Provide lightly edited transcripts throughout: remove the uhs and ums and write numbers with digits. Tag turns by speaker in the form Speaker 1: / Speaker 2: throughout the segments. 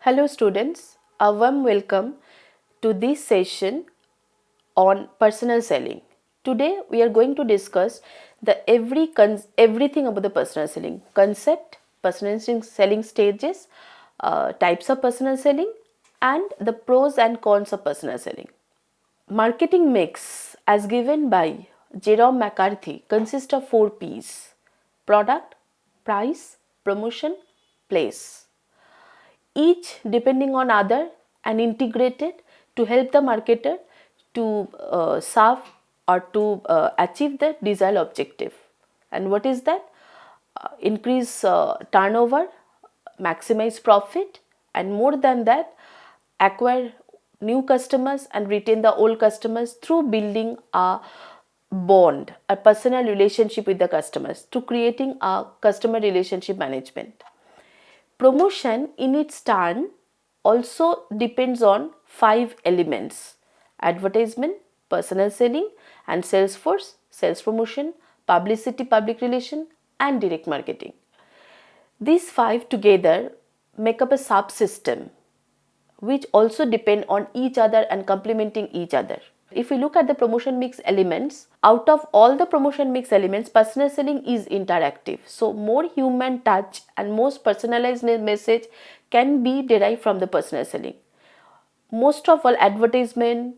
Speaker 1: Hello students, a warm welcome to this session on personal selling. Today we are going to discuss everything about the personal selling concept, personal selling stages, types of personal selling and the pros and cons of personal selling. Marketing mix as given by Jerome McCarthy consists of 4 P's: product, price, promotion, place, each depending on other and integrated to help the marketer to serve or to achieve the desired objective. And what is that? Increase turnover, maximize profit, and more than that, acquire new customers and retain the old customers through building a bond, a personal relationship with the customers, to creating a customer relationship management. Promotion in its turn also depends on 5 elements: advertisement, personal selling, and sales force, sales promotion, publicity, public relation, and direct marketing. These 5 together make up a subsystem which also depend on each other and complementing each other. If we look at the promotion mix elements, out of all the promotion mix elements, personal selling is interactive. So more human touch and most personalized message can be derived from the personal selling. Most of all, advertisement,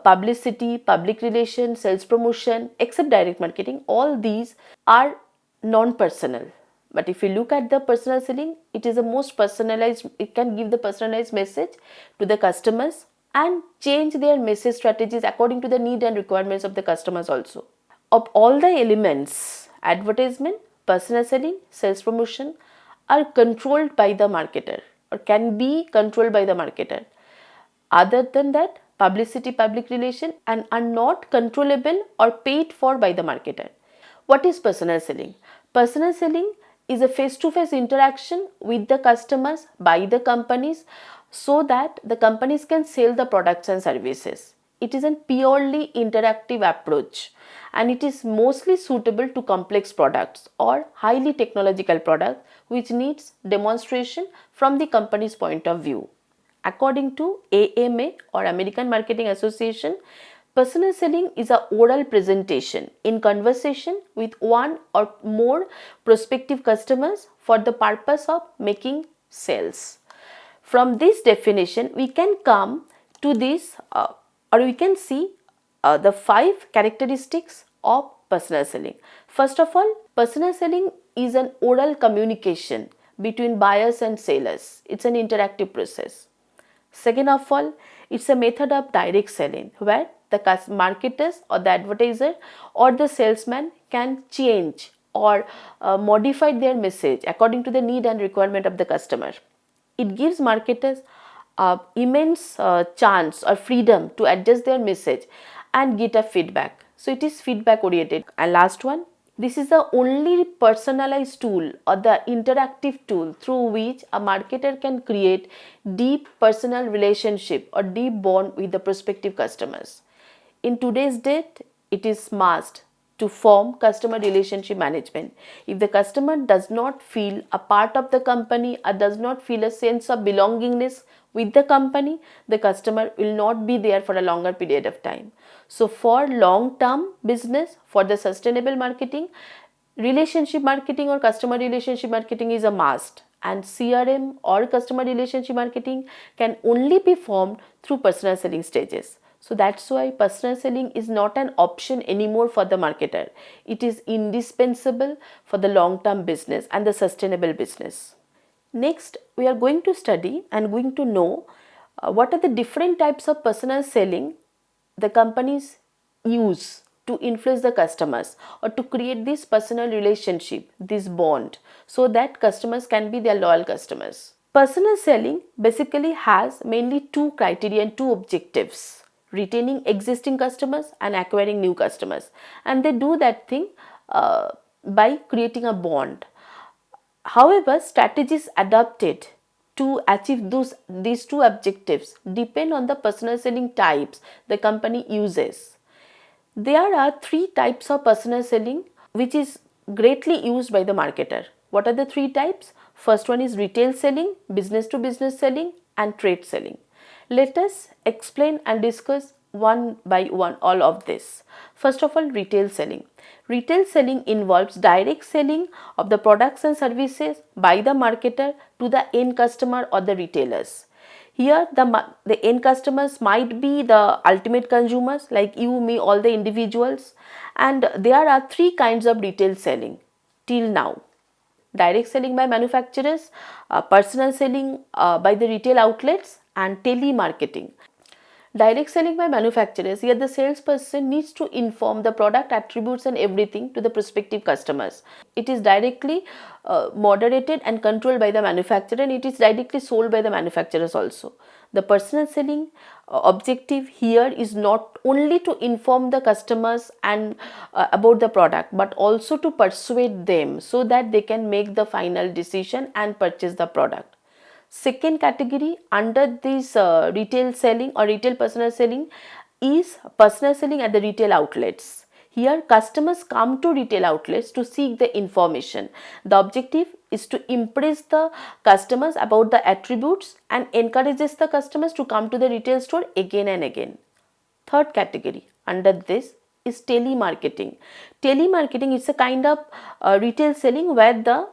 Speaker 1: publicity, public relations, sales promotion, except direct marketing, all these are non-personal. But if you look at the personal selling, it is the most personalized. It can give the personalized message to the customers and change their message strategies according to the need and requirements of the customers also. Of all the elements, advertisement, personal selling, sales promotion are controlled by the marketer or can be controlled by the marketer. Other than that, publicity, public relation and are not controllable or paid for by the marketer. What is personal selling? Personal selling is a face-to-face interaction with the customers by the companies so that the companies can sell the products and services. It is a purely interactive approach and it is mostly suitable to complex products or highly technological products which needs demonstration from the company's point of view. According to AMA or American Marketing Association, personal selling is an oral presentation in conversation with one or more prospective customers for the purpose of making sales. From this definition, we can come to this or we can see the 5 characteristics of personal selling. First of all, personal selling is an oral communication between buyers and sellers. It's an interactive process. Second of all, it's a method of direct selling where the marketers or the advertiser or the salesman can change or modify their message according to the need and requirement of the customer. It gives marketers immense chance or freedom to adjust their message and get a feedback. So it is feedback oriented. And last one, this is the only personalized tool or the interactive tool through which a marketer can create deep personal relationship or deep bond with the prospective customers. In today's date, it is must to form customer relationship management. If the customer does not feel a part of the company or does not feel a sense of belongingness with the company, the customer will not be there for a longer period of time. So for long-term business, for the sustainable marketing, relationship marketing or customer relationship marketing is a must, and CRM or customer relationship marketing can only be formed through personal selling stages. So that's why personal selling is not an option anymore for the marketer. It is indispensable for the long-term business and the sustainable business. Next, we are going to study and going to know what are the different types of personal selling the companies use to influence the customers or to create this personal relationship, this bond, so that customers can be their loyal customers. Personal selling basically has mainly 2 criteria and 2 objectives: retaining existing customers and acquiring new customers. And they do that thing by creating a bond. However, strategies adopted to achieve these 2 objectives depend on the personal selling types the company uses. There are 3 types of personal selling which is greatly used by the marketer. What are the 3 types? First one is retail selling, business to business selling, and trade selling. Let us explain and discuss one by one all of this. First of all, retail selling. Retail selling involves direct selling of the products and services by the marketer to the end customer or the retailers. Here the end customers might be the ultimate consumers like you, me, all the individuals, and there are three kinds of retail selling till now: direct selling by manufacturers, personal selling by the retail outlets, and telemarketing. Direct selling by manufacturers, here the salesperson needs to inform the product attributes and everything to the prospective customers. It is directly moderated and controlled by the manufacturer, and it is directly sold by the manufacturers also. The personal selling objective here is not only to inform the customers and about the product, but also to persuade them so that they can make the final decision and purchase the product. Second category under this retail selling or retail personal selling is personal selling at the retail outlets. Here customers come to retail outlets to seek the information. The objective is to impress the customers about the attributes and encourages the customers to come to the retail store again and again. Third category under this is telemarketing. Telemarketing is a kind of retail selling where the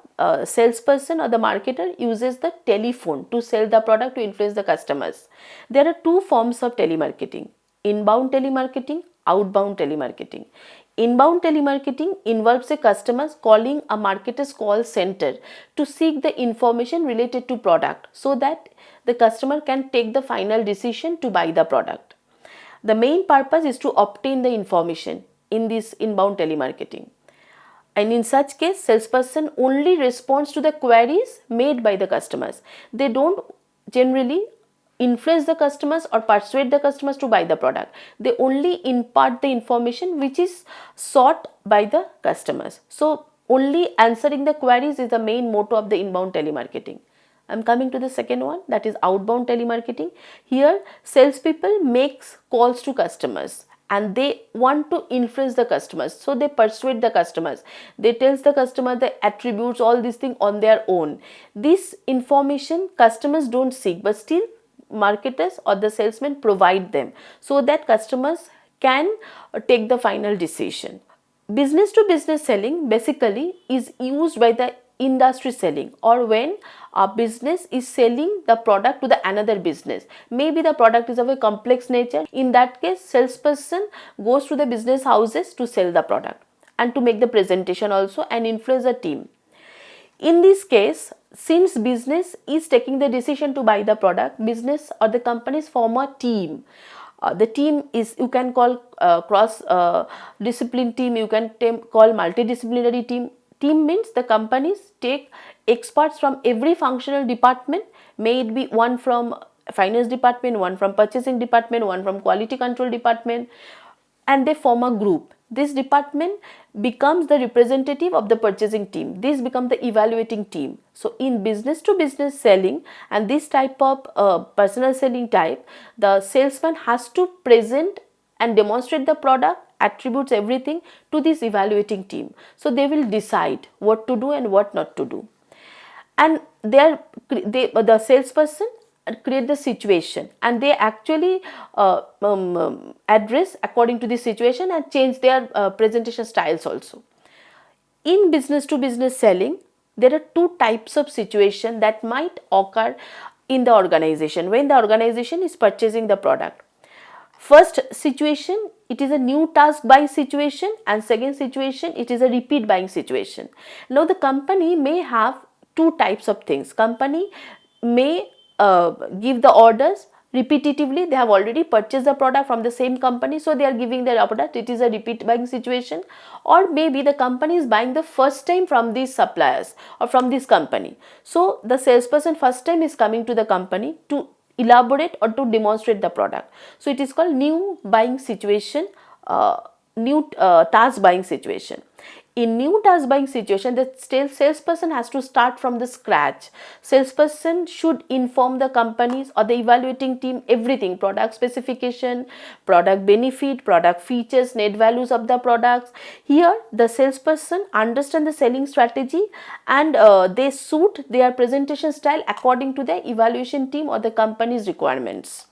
Speaker 1: salesperson or the marketer uses the telephone to sell the product to influence the customers. There are two forms of telemarketing: inbound telemarketing, outbound telemarketing. Inbound telemarketing involves a customer calling a marketer's call center to seek the information related to product so that the customer can take the final decision to buy the product. The main purpose is to obtain the information in this inbound telemarketing. And in such case, salesperson only responds to the queries made by the customers. They don't generally influence the customers or persuade the customers to buy the product. They only impart the information which is sought by the customers. So only answering the queries is the main motto of the inbound telemarketing. I'm coming to the second one, that is outbound telemarketing. Here salespeople makes calls to customers and they want to influence the customers, so they persuade the customers. They tells the customer the attributes, all these things on their own. This information customers don't seek, but still marketers or the salesmen provide them so that customers can take the final decision. Business to business selling basically is used by the industry selling, or when a business is selling the product to the another business. Maybe the product is of a complex nature. In that case, salesperson goes to the business houses to sell the product and to make the presentation also and influence the team. In this case, since business is taking the decision to buy the product, business or the companies form a team. The team is, you can call cross discipline team, you can call multidisciplinary team. Team means the companies take experts from every functional department, may it be one from finance department, one from purchasing department, one from quality control department, and they form a group. This department becomes the representative of the purchasing team. This becomes the evaluating team. So in business to business selling and this type of personal selling type, the salesman has to present and demonstrate the product, attributes, everything to this evaluating team. So they will decide what to do and what not to do. And the salesperson create the situation and they actually address according to the situation and change their presentation styles also. In business to business selling, there are two types of situation that might occur in the organization when the organization is purchasing the product. First situation, it is a new task buying situation, and second situation, it is a repeat buying situation. Now the company may have two types of things. Company may give the orders repetitively. They have already purchased the product from the same company, so they are giving their product. It is a repeat buying situation. Or maybe the company is buying the first time from these suppliers or from this company. So the salesperson first time is coming to the company to elaborate or to demonstrate the product. So it is called new buying situation, new task buying situation. In new task buying situation, the salesperson has to start from the scratch. Salesperson should inform the companies or the evaluating team everything: product specification, product benefit, product features, net values of the products. Here the salesperson understand the selling strategy, and they suit their presentation style according to the evaluation team or the company's requirements.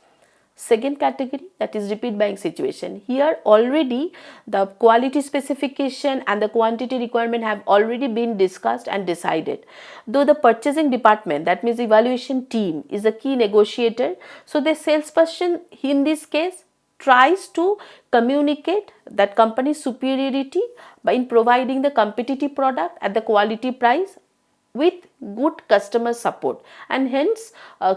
Speaker 1: Second category, that is repeat buying situation. Here already the quality specification and the quantity requirement have already been discussed and decided. Though the purchasing department, that means evaluation team, is a key negotiator, so the salesperson in this case tries to communicate that company's superiority by in providing the competitive product at the quality price with good customer support, and hence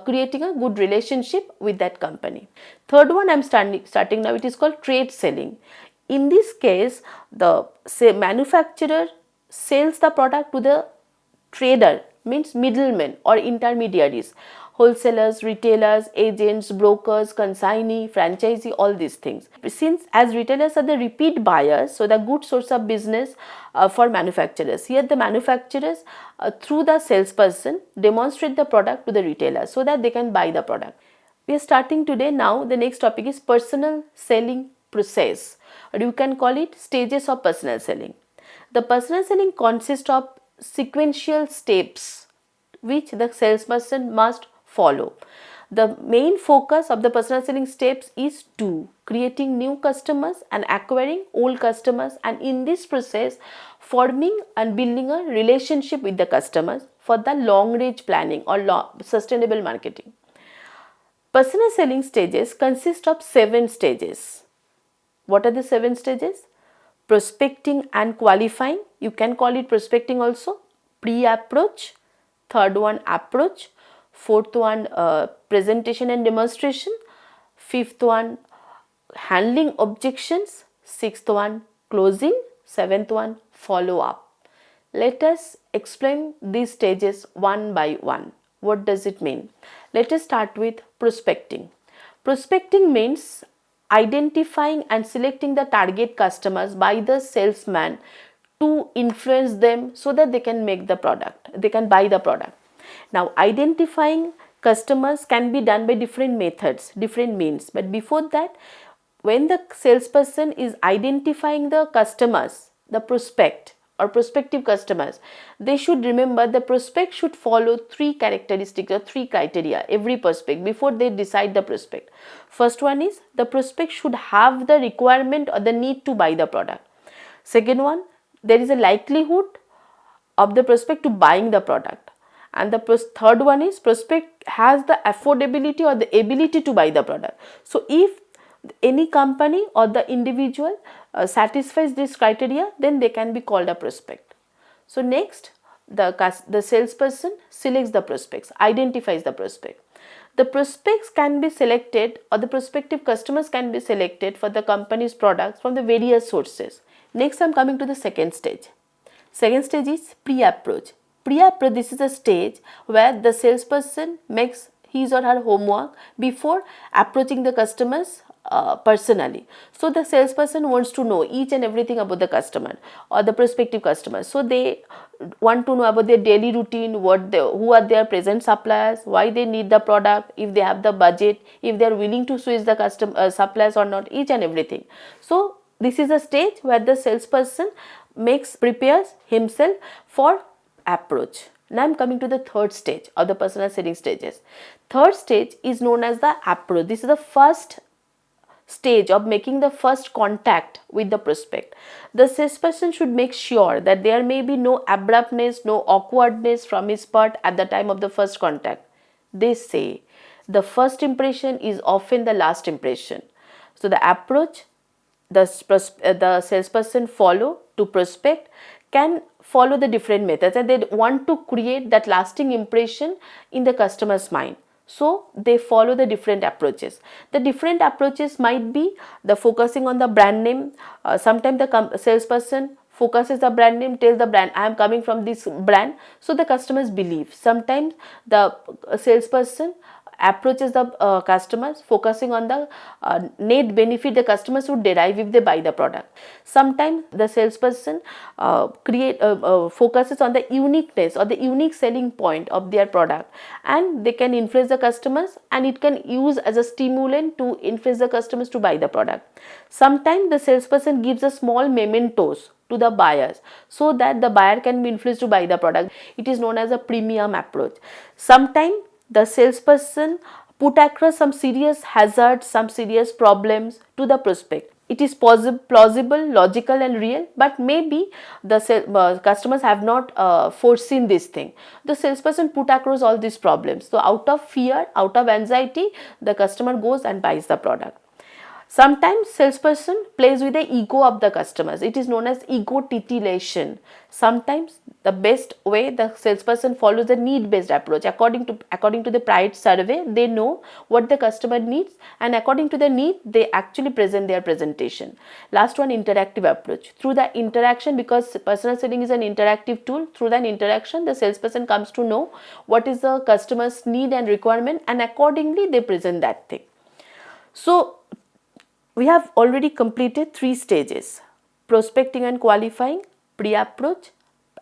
Speaker 1: creating a good relationship with that company. Third one I'm starting now, it is called trade selling. In this case, the manufacturer sells the product to the trader, means middlemen or intermediaries, wholesalers, retailers, agents, brokers, consignee, franchisee, all these things. Since as retailers are the repeat buyers, so the good source of business for manufacturers. Here the manufacturers through the salesperson demonstrate the product to the retailer so that they can buy the product. We are starting today. Now the next topic is personal selling process, or you can call it stages of personal selling. The personal selling consists of sequential steps which the salesperson must follow. The main focus of the personal selling steps is to creating new customers and acquiring old customers, and in this process forming and building a relationship with the customers for the long range planning or sustainable marketing. Personal selling stages consist of 7 stages. What are the 7 stages? Prospecting and qualifying, you can call it prospecting also. Pre-approach, third one approach, fourth one presentation and demonstration, fifth one handling objections, sixth one closing, seventh one follow up. Let us explain these stages one by one. What does it mean? Let us start with prospecting. Prospecting means identifying and selecting the target customers by the salesman to influence them so that they can make the product, they can buy the product. Now identifying customers can be done by different methods, different means, but before that, when the salesperson is identifying the customers, the prospect or prospective customers, they should remember the prospect should follow 3 characteristics or 3 criteria every prospect before they decide the prospect. First one is the prospect should have the requirement or the need to buy the product. Second one, there is a likelihood of the prospect to buying the product. And the third one is prospect has the affordability or the ability to buy the product. So if any company or the individual satisfies this criteria, then they can be called a prospect. So next, the salesperson selects the prospects, identifies the prospect. The prospects can be selected, or the prospective customers can be selected for the company's products from the various sources. Next, I am coming to the second stage. Second stage is pre-approach. Pre-approach, this is a stage where the salesperson makes his or her homework before approaching the customers personally. So the salesperson wants to know each and everything about the customer or the prospective customer. So they want to know about their daily routine, who are their present suppliers, why they need the product, if they have the budget, if they are willing to switch the suppliers or not, each and everything. So this is a stage where the salesperson prepares himself for approach. Now I am coming to the third stage of the personal selling stages. Third stage is known as the approach. This is the first stage of making the first contact with the prospect. The salesperson should make sure that there may be no abruptness, no awkwardness from his part at the time of the first contact. They say the first impression is often the last impression. So the approach the salesperson follow to prospect can follow the different methods, and they want to create that lasting impression in the customer's mind. So they follow the different approaches. The different approaches might be the focusing on the brand name. Sometimes the salesperson focuses the brand name, tells the brand, I am coming from this brand, so the customers believe. Sometimes the salesperson approaches the customers, focusing on the net benefit the customers would derive if they buy the product. Sometimes the salesperson focuses on the uniqueness or the unique selling point of their product, and they can influence the customers, and it can use as a stimulant to influence the customers to buy the product. Sometimes the salesperson gives a small mementos to the buyers so that the buyer can be influenced to buy the product. It is known as a premium approach. Sometimes the salesperson put across some serious hazards, some serious problems to the prospect. It is plausible, logical and real, but maybe the customers have not foreseen this thing. The salesperson put across all these problems. So out of fear, out of anxiety, the customer goes and buys the product. Sometimes salesperson plays with the ego of the customers. It is known as ego titillation. Sometimes the best way the salesperson follows the need-based approach. According to the Pride survey, they know what the customer needs, and according to the need, they actually present their presentation. Last one, interactive approach. Through the interaction, because personal selling is an interactive tool, through that interaction, the salesperson comes to know what is the customer's need and requirement, and accordingly they present that thing. So we have already completed 3 stages: prospecting and qualifying, pre-approach,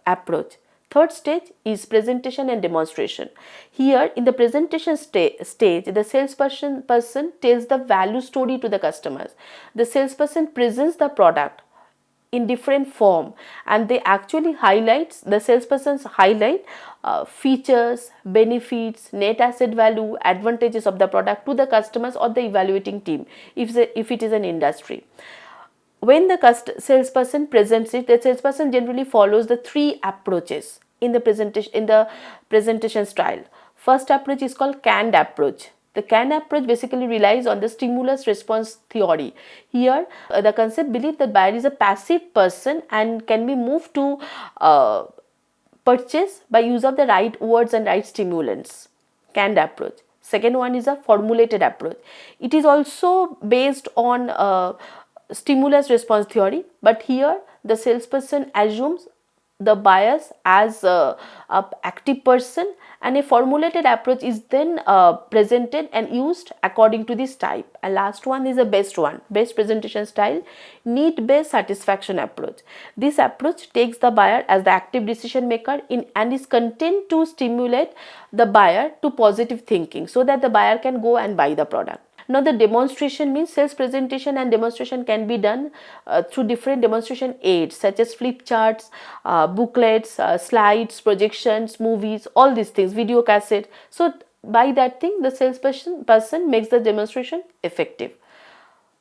Speaker 1: approach. Third stage is presentation and demonstration. Here in the presentation stage, the salesperson tells the value story to the customers. The salesperson presents the product in different form, and they actually the salesperson's highlight features, benefits, net asset value, advantages of the product to the customers or the evaluating team if it is an industry. When the salesperson presents it, the salesperson generally follows the 3 approaches in the presentation style. First approach is called canned approach. The canned approach basically relies on the stimulus response theory. Here, the concept believes that buyer is a passive person and can be moved to purchase by use of the right words and right stimulants. Canned approach. Second one is a formulated approach. It is also based on stimulus response theory, but here the salesperson assumes the buyers as a active person, and a formulated approach is then presented and used according to this type. And last one is the best presentation style, need based satisfaction approach. This approach takes the buyer as the active decision maker and is content to stimulate the buyer to positive thinking so that the buyer can go and buy the product. Now the demonstration means sales presentation and demonstration can be done through different demonstration aids such as flip charts, booklets, slides, projections, movies, all these things, video cassette. So by that thing the salesperson makes the demonstration effective.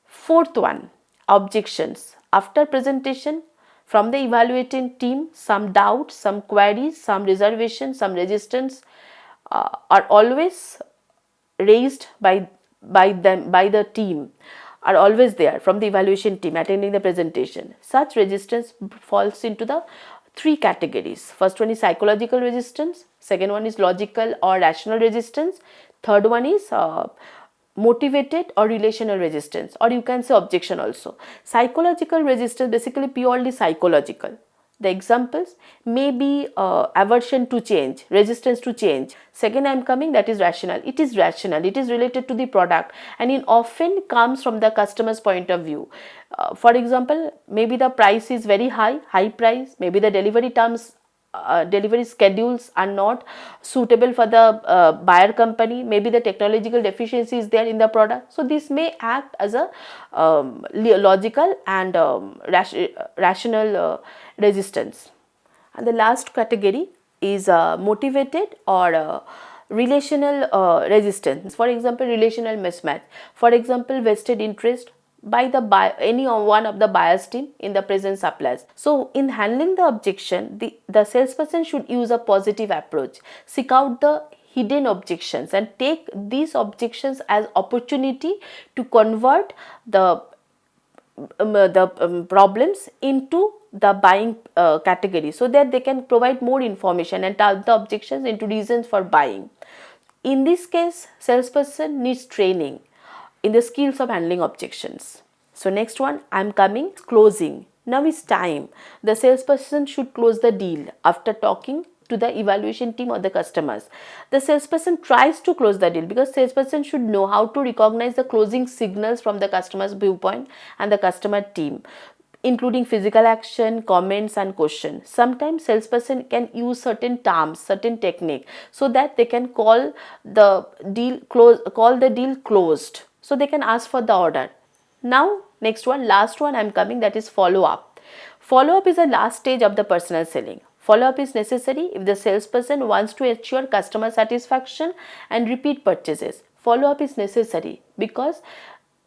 Speaker 1: Fourth one, objections. After presentation from the evaluating team, some doubts, some queries, some reservations, some resistance are always raised by the team, are always there from the evaluation team attending the presentation. Such resistance falls into the 3 categories. First one is psychological resistance, second one is logical or rational resistance, third one is motivated or relational resistance, or you can say objection also. Psychological resistance basically purely psychological. The examples may be aversion to change, resistance to change. Second I am coming, that is rational. It is rational, it is related to the product, and it often comes from the customer's point of view. For example, maybe the price is very high price, maybe the delivery schedules are not suitable for the buyer company, maybe the technological deficiency is there in the product. So this may act as a logical and rational resistance. And the last category is motivated or relational resistance. For example, relational mismatch. For example, vested interest by any one of the buyer's team in the present suppliers. So in handling the objection, the salesperson should use a positive approach, seek out the hidden objections and take these objections as opportunity to convert the problems into the buying category, so that they can provide more information and turn the objections into reasons for buying. In this case, salesperson needs training in the skills of handling objections. So next one, I am coming, closing. Now is time. The salesperson should close the deal after talking to the evaluation team or the customers. The salesperson tries to close the deal, because salesperson should know how to recognize the closing signals from the customer's viewpoint and the customer team, including physical action, comments and questions. Sometimes salesperson can use certain terms, certain technique, so that they can call the deal closed. So they can ask for the order. Now next one, last one I am coming, that is follow up. Follow up is the last stage of the personal selling. Follow up is necessary if the salesperson wants to ensure customer satisfaction and repeat purchases. Follow up is necessary because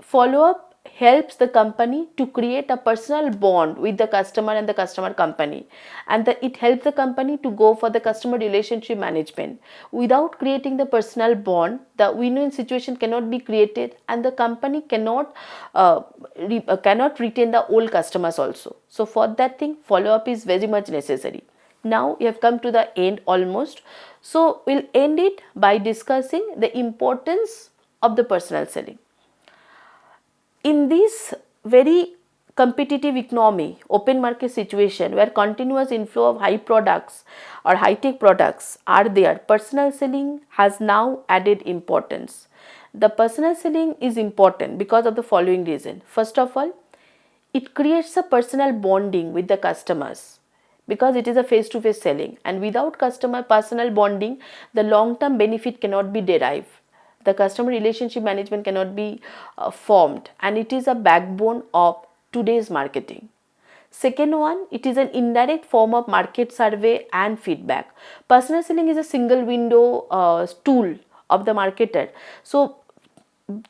Speaker 1: follow up helps the company to create a personal bond with the customer and the customer company, and it helps the company to go for the customer relationship management. Without creating the personal bond, the win-win situation cannot be created, and the company cannot retain the old customers also. So for that thing, follow up is very much necessary. Now we have come to the end almost, so we'll end it by discussing the importance of the personal selling. In this very competitive economy, open market situation where continuous inflow of high products or high tech products are there, personal selling has now added importance. The personal selling is important because of the following reason. First of all, it creates a personal bonding with the customers, because it is a face to face selling, and without customer personal bonding, the long term benefit cannot be derived. The customer relationship management cannot be formed, and it is a backbone of today's marketing. Second one, it is an indirect form of market survey and feedback. Personal selling is a single window tool of the marketer. So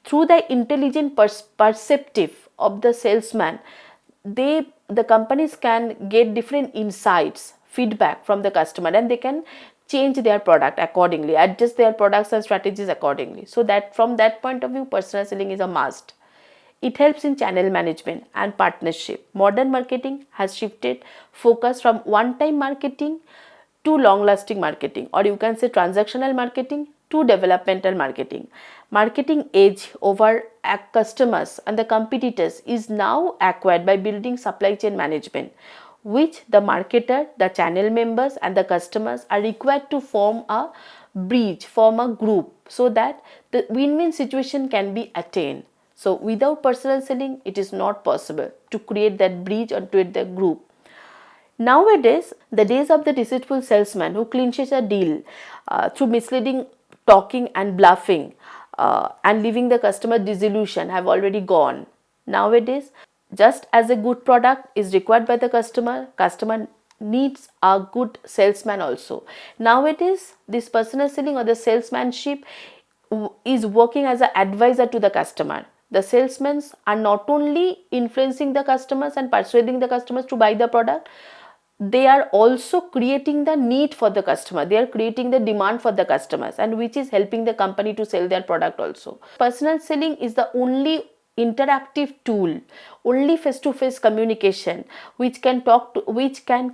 Speaker 1: through the intelligent perceptive of the salesman, the companies can get different insights, feedback from the customer, and they can change their product accordingly, adjust their products and strategies accordingly. So that from that point of view, personal selling is a must. It helps in channel management and partnership. Modern marketing has shifted focus from one-time marketing to long-lasting marketing, or you can say transactional marketing to developmental marketing. Marketing edge over customers and the competitors is now acquired by building supply chain management, which the marketer, the channel members and the customers are required to form a bridge, form a group, so that the win-win situation can be attained. So without personal selling, it is not possible to create that bridge or create the group. Nowadays, the days of the deceitful salesman who clinches a deal through misleading talking and bluffing and leaving the customer disillusioned have already gone. Nowadays, just as a good product is required by the customer needs a good salesman also. Nowadays, this personal selling or the salesmanship is working as an advisor to the customer. The salesmen are not only influencing the customers and persuading the customers to buy the product, they are also creating the need for the customer. They are creating the demand for the customers, and which is helping the company to sell their product also. Personal selling is the only interactive tool, only face-to-face communication which can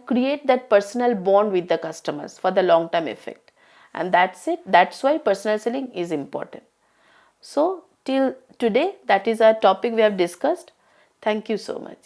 Speaker 1: create that personal bond with the customers for the long-term effect. And that's it. That's why personal selling is important. So till today, that is our topic we have discussed. Thank you so much.